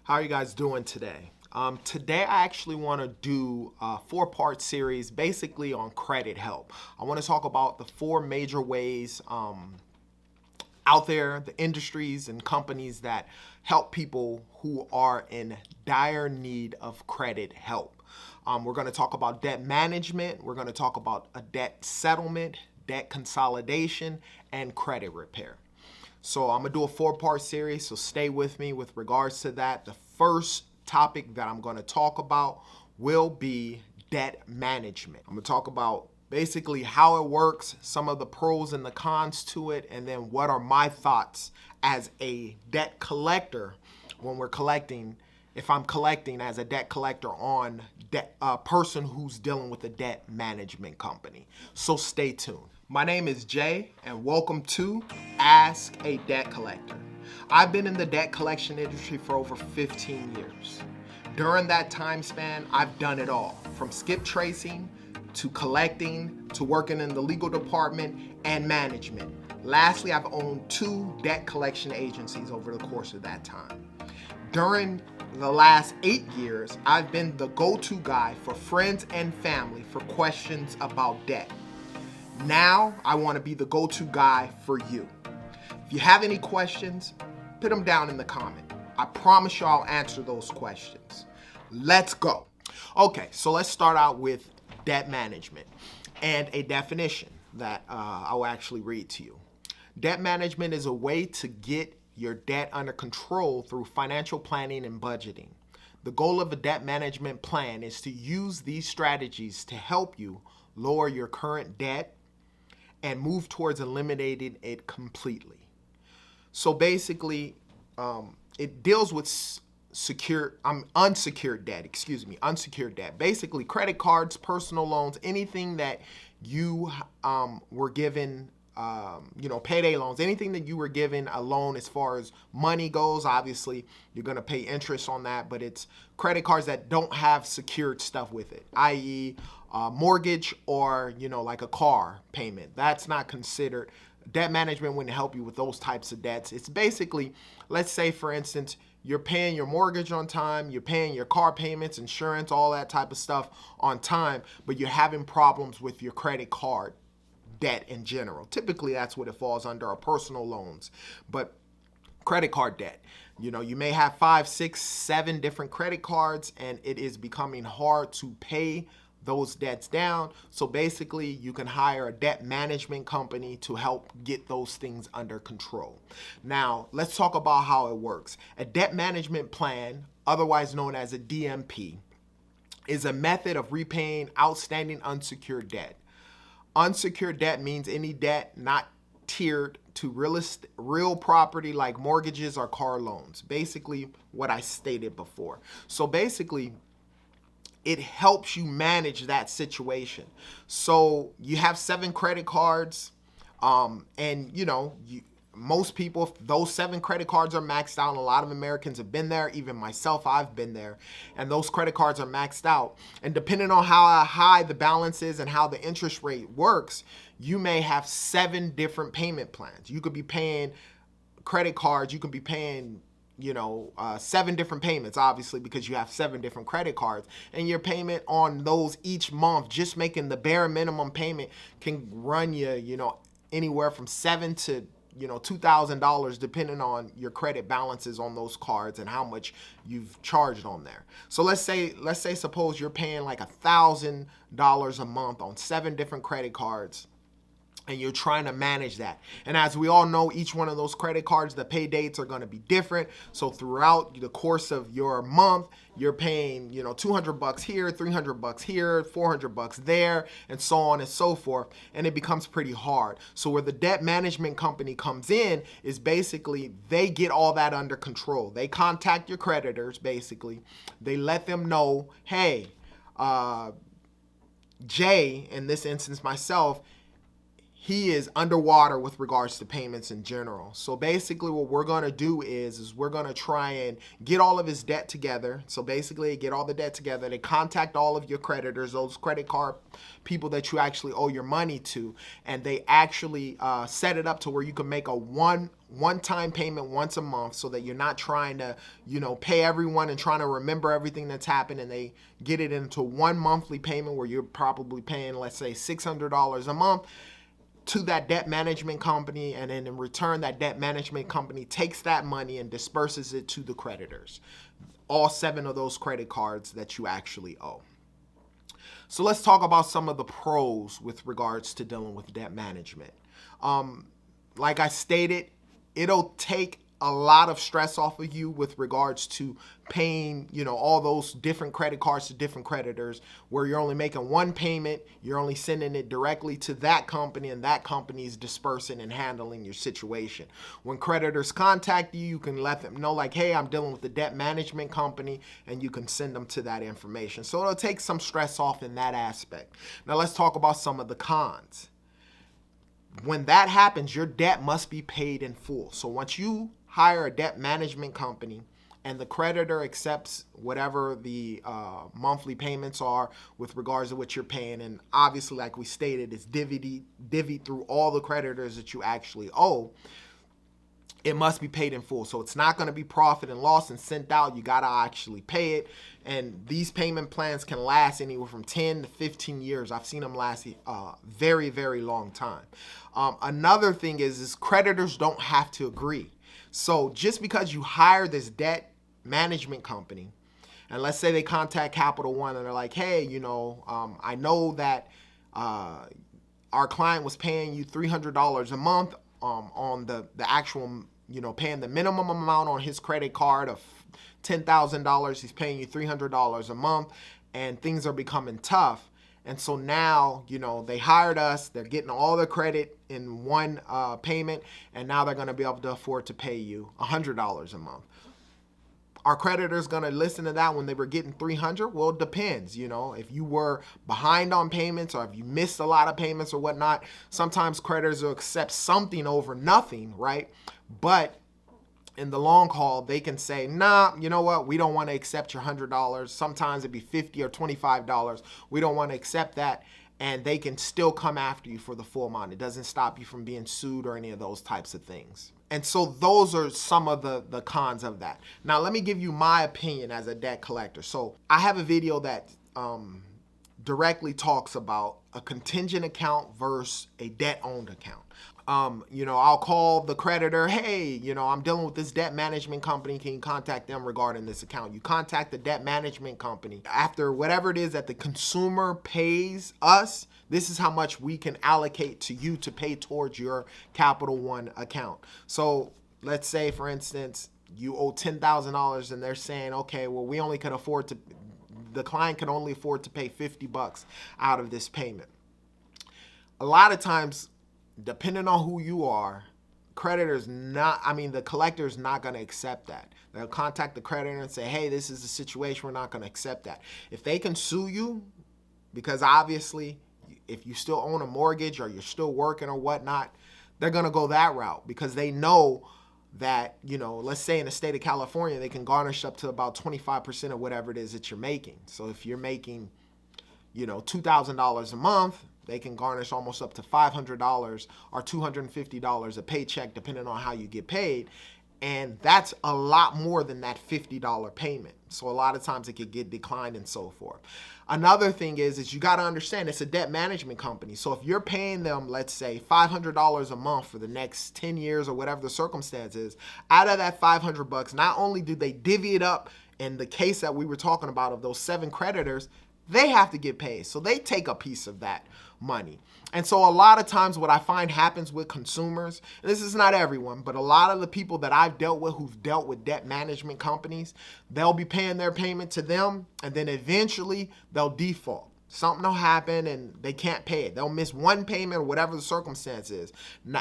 How are you guys doing today? Today I actually want to do a four-part series basically on credit help. I want to talk about the four major ways out there, the industries and companies that help people who are in dire need of credit help. We're going to talk about debt management. We're going to talk about a debt settlement, debt consolidation, and credit repair. So I'm going to do a four-part series, so stay with me with regards to that. The first topic that I'm going to talk about will be debt management. I'm going to talk about basically how it works, some of the pros and the cons to it, and then what are my thoughts as a debt collector when we're collecting, if I'm collecting as a debt collector on a person who's dealing with a debt management company. So stay tuned. My name is Jay, and welcome to Ask a Debt Collector. I've been in the debt collection industry for over 15 years. During that time span, I've done it all, from skip tracing to collecting to working in the legal department and management. Lastly, I've owned 2 debt collection agencies over the course of that time. During the last 8 years, I've been the go-to guy for friends and family for questions about debt. Now, I want to be the go-to guy for you. If you have any questions, put them down in the comment. I promise you I'll answer those questions. Let's go. Okay, so let's start out with debt management and a definition that I'll actually read to you. Debt management is a way to get your debt under control through financial planning and budgeting. The goal of a debt management plan is to use these strategies to help you lower your current debt and move towards eliminating it completely. So basically, it deals with unsecured debt. Basically, credit cards, personal loans, anything that you were given, payday loans, anything that you were given a loan as far as money goes. Obviously, you're going to pay interest on that, but it's credit cards that don't have secured stuff with it, i.e., mortgage or, like a car payment. That's not considered. Debt management wouldn't help you with those types of debts. It's basically, let's say, for instance, you're paying your mortgage on time, you're paying your car payments, insurance, all that type of stuff on time, but you're having problems with your credit card debt in general. Typically, that's what it falls under, are personal loans. But credit card debt, you may have 5, 6, 7 different credit cards, and it is becoming hard to pay those debts down. So basically, you can hire a debt management company to help get those things under control. Now, let's talk about how it works. A debt management plan, otherwise known as a DMP, is a method of repaying outstanding unsecured debt. Unsecured debt means any debt not tiered to real property like mortgages or car loans. Basically, what I stated before. So basically, it helps you manage that situation. So you have 7 credit cards, and most people, if those 7 credit cards are maxed out, and a lot of Americans have been there, even myself, I've been there, and those credit cards are maxed out. And depending on how high the balance is and how the interest rate works, you may have 7 different payment plans. You could be paying credit cards, you could be paying 7 different payments, obviously, because you have 7 different credit cards, and your payment on those each month, just making the bare minimum payment, can run you, anywhere from $7,000 to $2,000, depending on your credit balances on those cards and how much you've charged on there. So let's say suppose you're paying like $1,000 a month on 7 different credit cards, and you're trying to manage that. And as we all know, each one of those credit cards, the pay dates are going to be different. So throughout the course of your month, you're paying, $200 here, $300 here, $400 there, and so on and so forth. And it becomes pretty hard. So where the debt management company comes in is basically they get all that under control. They contact your creditors, basically. They let them know, hey, Jay, in this instance myself, he is underwater with regards to payments in general. So basically what we're going to do is we're going to try and get all of his debt together. So basically get all the debt together. They contact all of your creditors, those credit card people that you actually owe your money to, and they actually set it up to where you can make a one-time payment once a month, so that you're not trying to, pay everyone and trying to remember everything that's happened. And they get it into one monthly payment where you're probably paying, let's say, $600 a month to that debt management company, and then in return, that debt management company takes that money and disperses it to the creditors, all 7 of those credit cards that you actually owe. So let's talk about some of the pros with regards to dealing with debt management. Like I stated, it'll take a lot of stress off of you with regards to paying, all those different credit cards to different creditors, where you're only making one payment, you're only sending it directly to that company, and that company is dispersing and handling your situation. When creditors contact you, you can let them know, like, hey, I'm dealing with the debt management company, and you can send them to that information. So it'll take some stress off in that aspect. Now let's talk about some of the cons. When that happens, your debt must be paid in full. So once you hire a debt management company and the creditor accepts whatever the monthly payments are with regards to what you're paying, and obviously, like we stated, it's divvied through all the creditors that you actually owe, it must be paid in full. So it's not going to be profit and loss and sent out. You got to actually pay it. And these payment plans can last anywhere from 10 to 15 years. I've seen them last very, very long time. Another thing is creditors don't have to agree. So just because you hire this debt management company, and let's say they contact Capital One and they're like, hey, I know that our client was paying you $300 a month on the actual, paying the minimum amount on his credit card of $10,000. He's paying you $300 a month, and things are becoming tough. And so now, they hired us, they're getting all their credit in one payment, and now they're going to be able to afford to pay you $100 a month. Are creditors going to listen to that when they were getting $300? Well, it depends. If you were behind on payments, or if you missed a lot of payments or whatnot, sometimes creditors will accept something over nothing, right? But in the long haul, they can say, nah, you know what? We don't want to accept your $100. Sometimes it'd be $50 or $25. We don't want to accept that. And they can still come after you for the full amount. It doesn't stop you from being sued or any of those types of things. And so those are some of the cons of that. Now, let me give you my opinion as a debt collector. So I have a video that directly talks about a contingent account versus a debt-owned account. I'll call the creditor, hey, I'm dealing with this debt management company. Can you contact them regarding this account? You contact the debt management company. After whatever it is that the consumer pays us, this is how much we can allocate to you to pay towards your Capital One account. So let's say, for instance, you owe $10,000 and they're saying, okay, well, we only can afford to, the client can only afford to pay $50 out of this payment. A lot of times, depending on who you are, the collector is not going to accept that. They'll contact the creditor and say, hey, this is the situation, we're not going to accept that. If they can sue you, because obviously if you still own a mortgage or you're still working or whatnot, they're going to go that route, because they know that, let's say in the state of California, they can garnish up to about 25% of whatever it is that you're making. So if you're making, $2,000 a month, they can garnish almost up to $500 or $250 a paycheck, depending on how you get paid. And that's a lot more than that $50 payment. So a lot of times it could get declined and so forth. Another thing is you got to understand it's a debt management company. So if you're paying them, let's say $500 a month for the next 10 years or whatever the circumstance is, out of that $500, not only do they divvy it up in the case that we were talking about of those 7 creditors, they have to get paid. So they take a piece of that money. And so a lot of times what I find happens with consumers, and this is not everyone, but a lot of the people that I've dealt with who've dealt with debt management companies, they'll be paying their payment to them, and then eventually they'll default. Something will happen and they can't pay it. They'll miss one payment or whatever the circumstance is.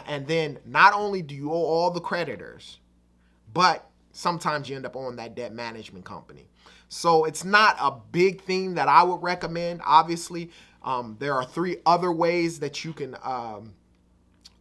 And then not only do you owe all the creditors, but sometimes you end up owing that debt management company. So it's not a big thing that I would recommend. Obviously, there are 3 other ways that you can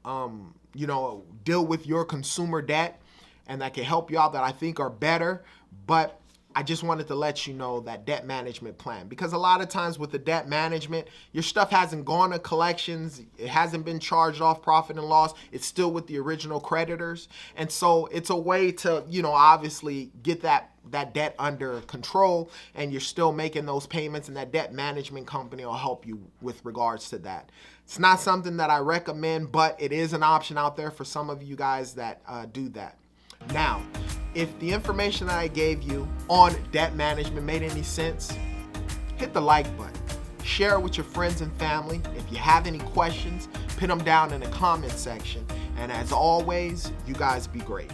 deal with your consumer debt and that can help you out that I think are better. But I just wanted to let you know that debt management plan, because a lot of times with the debt management, your stuff hasn't gone to collections. It hasn't been charged off profit and loss. It's still with the original creditors. And so it's a way to, obviously get that debt under control, and you're still making those payments, and that debt management company will help you with regards to that. It's not something that I recommend, but it is an option out there for some of you guys that do that. Now, if the information that I gave you on debt management made any sense, hit the like button. Share it with your friends and family. If you have any questions, put them down in the comment section. And as always, you guys be great.